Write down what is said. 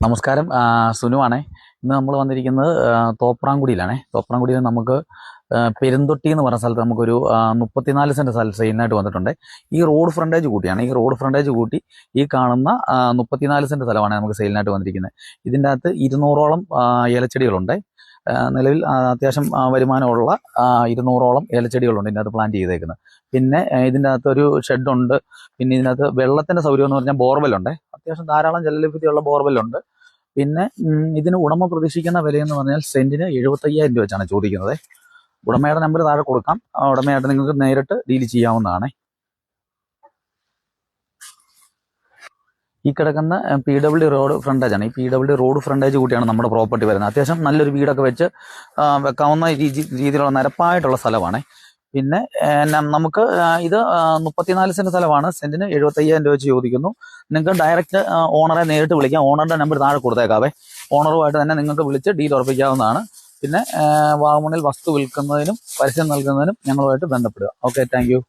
നമസ്കാരം. സുനുവാണേ. ഇന്ന് നമ്മൾ വന്നിരിക്കുന്നത് തോപ്രാംകുടിയിലാണേ. തോപ്രാംകുടിയിൽ നമുക്ക് പെരുന്തൊട്ടി എന്ന് പറഞ്ഞ സ്ഥലത്ത് നമുക്കൊരു 34 സെന്റ് സ്ഥലം സെയിലിനായിട്ട് വന്നിട്ടുണ്ട്. ഈ റോഡ് ഫ്രണ്ടേജ് കൂട്ടിയാണ്. ഈ റോഡ് ഫ്രണ്ടേജ് കൂട്ടി ഈ കാണുന്ന 34 സെന്റ് സ്ഥലമാണ് നമുക്ക് സെയിലിനായിട്ട് വന്നിരിക്കുന്നത്. ഇതിൻ്റെ അകത്ത് 200ഓളം ഏലച്ചെടികളുണ്ട്. നിലവിൽ അത്യാവശ്യം വരുമാനമുള്ള 200ഓളം ഏലച്ചെടികളുണ്ട് ഇതിൻ്റെ അകത്ത് പ്ലാൻ ചെയ്തേക്കുന്നത്. പിന്നെ ഇതിൻ്റെ അകത്തൊരു ഷെഡുണ്ട്. പിന്നെ ഇതിനകത്ത് വെള്ളത്തിൻ്റെ സൗകര്യം എന്ന് പറഞ്ഞാൽ ബോർവെല്ലുണ്ട്. അത്യാവശ്യം ധാരാളം ജലലഭ്യതയുള്ള ബോർവെല്ലുണ്ട്. പിന്നെ ഇതിന് ഉടമ പ്രതീക്ഷിക്കുന്ന വിലയെന്ന് പറഞ്ഞാൽ സെന്റിന് 75,000 രൂപ വെച്ചാണ് ചോദിക്കുന്നത്. ഉടമയുടെ നമ്പർ താഴെ കൊടുക്കാം. ഉടമയായിട്ട് നിങ്ങൾക്ക് നേരിട്ട് ഡീൽ ചെയ്യാവുന്നതാണ്. ഈ കിടക്കുന്ന PWD റോഡ് ഫ്രണ്ടേജ് ആണ്. ഈ PWD റോഡ് ഫ്രണ്ടേജ് കൂട്ടിയാണ് നമ്മുടെ പ്രോപ്പർട്ടി വരുന്നത്. അത്യാവശ്യം നല്ലൊരു വീടൊക്കെ വെച്ച് വെക്കാവുന്ന രീതിയിലുള്ള നിരപ്പായിട്ടുള്ള സ്ഥലമാണ്. പിന്നെ നമുക്ക് ഇത് 34 സെന്റ് സ്ഥലമാണ്. സെന്റിന് 75,000 രൂപ വെച്ച് ചോദിക്കുന്നു. നിങ്ങൾക്ക് ഡയറക്റ്റ് ഓണറെ നേരിട്ട് വിളിക്കാം. ഓണറുടെ നമ്പർ താഴെ കൊടുത്തേക്കാവേ. ഓണറുമായിട്ട് തന്നെ നിങ്ങൾക്ക് വിളിച്ച് ഡീൽ ഉറപ്പിക്കാവുന്നതാണ്. പിന്നെ വാഗമണിൽ വസ്തു വിൽക്കുന്നതിനും പരസ്യം നൽകുന്നതിനും ഞങ്ങളുമായിട്ട് ബന്ധപ്പെടുക. Okay, thank you.